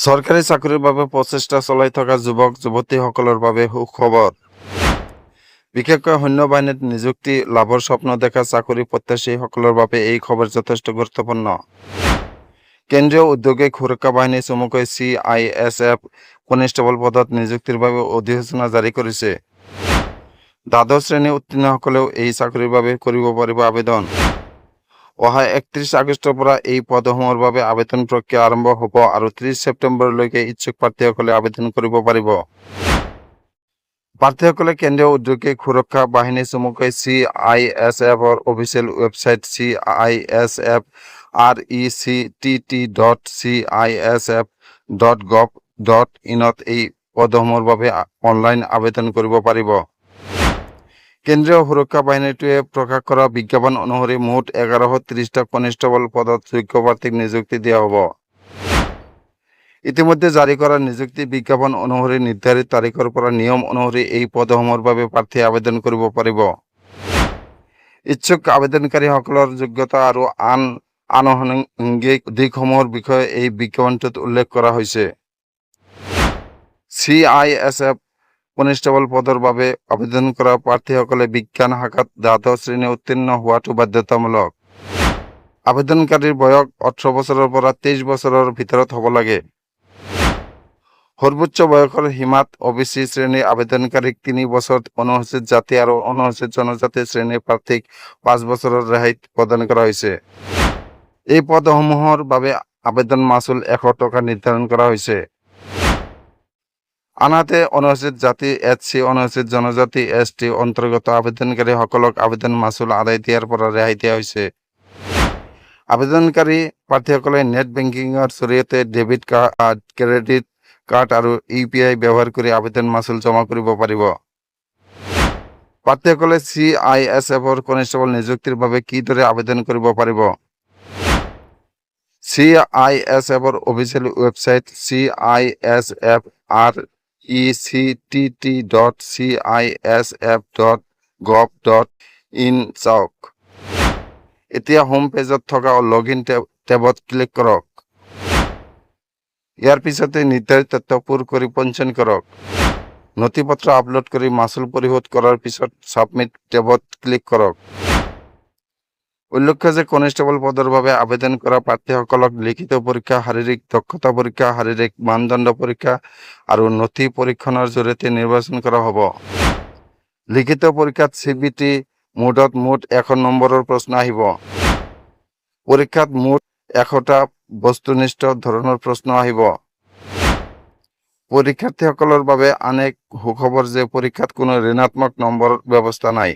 চৰকাৰী চাকৰিৰ বাবে প্ৰচেষ্টা চলাই থকা যুৱক-যুৱতীসকলৰ বাবে সুখবৰ। বিশেষকৈ সৈন্য বাহিনীত নিযুক্তি লাভৰ স্বপ্ন দেখা চাকৰি প্ৰত্যাশীসকলৰ বাবে এই খবৰ যথেষ্ট গুৰুত্বপূৰ্ণ। কেন্দ্ৰীয় ঔদ্যোগিক সুৰক্ষা বাহিনী চমুকৈ CISF কনিষ্টেবল পদত নিযুক্তিৰ বাবে অধিসূচনা জাৰি কৰিছে। দ্বাদশ শ্ৰেণী উত্তীৰ্ণসকলেও এই চাকৰিৰ বাবে কৰিব পাৰিব আবেদন। অহা 31 আগষ্টৰ পৰা এই পদসমূহৰ বাবে আবেদন প্ৰক্ৰিয়া আৰম্ভ হ'ব আৰু 30 ছেপ্টেম্বৰলৈকে ইচ্ছুক প্ৰাৰ্থীসকলে আবেদন কৰিব পাৰিব। প্ৰাৰ্থীসকলে কেন্দ্ৰীয় ঔদ্যোগিক সুৰক্ষা বাহিনী চমুকৈ CISFৰ অফিচিয়েল ৱেবছাইট CISFRECTT.CISF.gov.in ত এই পদসমূহৰ বাবে অনলাইন আবেদন কৰিব পাৰিব। কেন্দ্ৰীয় সুৰক্ষা বাহিনীটোৱে প্ৰকাশ কৰা বিজ্ঞাপন অনুসৰি মুঠ 1130টা কনিষ্টেবল পদত যোগ্য প্ৰাৰ্থীক নিযুক্তি দিয়া হ'ব। ইতিমধ্যে জাৰি কৰা নিযুক্তি বিজ্ঞাপন অনুসৰি নিৰ্ধাৰিত তাৰিখৰ পৰা নিয়ম অনুসৰি এই পদসমূহৰ বাবে প্ৰাৰ্থী আবেদন কৰিব পাৰিব। ইচ্ছুক আবেদনকাৰীসকলৰ যোগ্যতা আৰু আন আনুষংগিক দিশসমূহৰ বিষয়ে এই বিজ্ঞাপনটোত উল্লেখ কৰা হৈছে। CISF কনিষ্টেবল পদৰ বাবে আবেদন কৰা প্ৰাৰ্থীসকলে বিজ্ঞান শাখাত দ্বাদশ শ্ৰেণী উত্তীৰ্ণ হোৱাটো বাধ্যতামূলক। আবেদনকাৰীৰ বয়স 18 বছৰৰ পৰা 23 বছৰৰ ভিতৰত হ'ব লাগে। সৰ্বোচ্চ বয়সৰ সীমাত OBC শ্ৰেণীৰ আবেদনকাৰীক 3 বছৰ, অনুসূচিত জাতি আৰু অনুসূচিত জনজাতি শ্ৰেণীৰ প্ৰাৰ্থীক 5 বছৰৰ ৰেহাই প্ৰদান কৰা হৈছে। এই পদসমূহৰ বাবে আবেদন মাচুল 100 টকা নিৰ্ধাৰণ কৰা হৈছে। আনহাতে অনুসূচিত জাতি SC, অনুসূচিত জনজাতি ST অন্তৰ্গত আবেদনকাৰীসকলক আবেদন মাচুল আদায় দিয়াৰ পৰা ৰেহাই দিয়া হৈছে। আবেদনকাৰী প্ৰাৰ্থীসকলে নেট বেংকিংৰ জৰিয়তে ডেবিট কাৰ্ড, ক্ৰেডিট কাৰ্ড আৰু UPI ব্যৱহাৰ কৰি আবেদন মাচুল জমা কৰিব পাৰিব। প্ৰাৰ্থীসকলে CISFৰ কনিষ্টেবল নিযুক্তিৰ বাবে কিদৰে আবেদন কৰিব পাৰিব? CISFৰ অফিচিয়েল ৱেবছাইট CISFRECTT.CISF.gov.in চাওক। এতিয়া হোম পেজত থকা লগইন টেবত ক্লিক কৰক। ইয়াৰ পিছতে নিৰ্ধাৰিত তথ্য পূৰ কৰি পঞ্জীয়ন কৰক। নথিপত্ৰ আপলোড কৰি মাচুল পৰিশোধ কৰাৰ পিছত ছাবমিট টেবত ক্লিক কৰক। উল্লেখ্য যে কনিষ্টেবল পদৰ বাবে আবেদন কৰা প্ৰাৰ্থীসকলক লিখিত পৰীক্ষা, শাৰীৰিক দক্ষতা পৰীক্ষা, শাৰীৰিক মানদণ্ড পৰীক্ষা আৰু নথি পৰীক্ষণৰ জৰিয়তে নিৰ্বাচন কৰা হ'ব। লিখিত পৰীক্ষাত CBT মোডত মুঠ 100 নম্বৰৰ প্ৰশ্ন আহিব। পৰীক্ষাত মুঠ 100টা বস্তুনিষ্ঠ ধৰণৰ প্ৰশ্ন আহিব। পৰীক্ষাৰ্থীসকলৰ বাবে আন এক সুখবৰ যে পৰীক্ষাত কোনো ঋণাত্মক নম্বৰৰ ব্যৱস্থা নাই।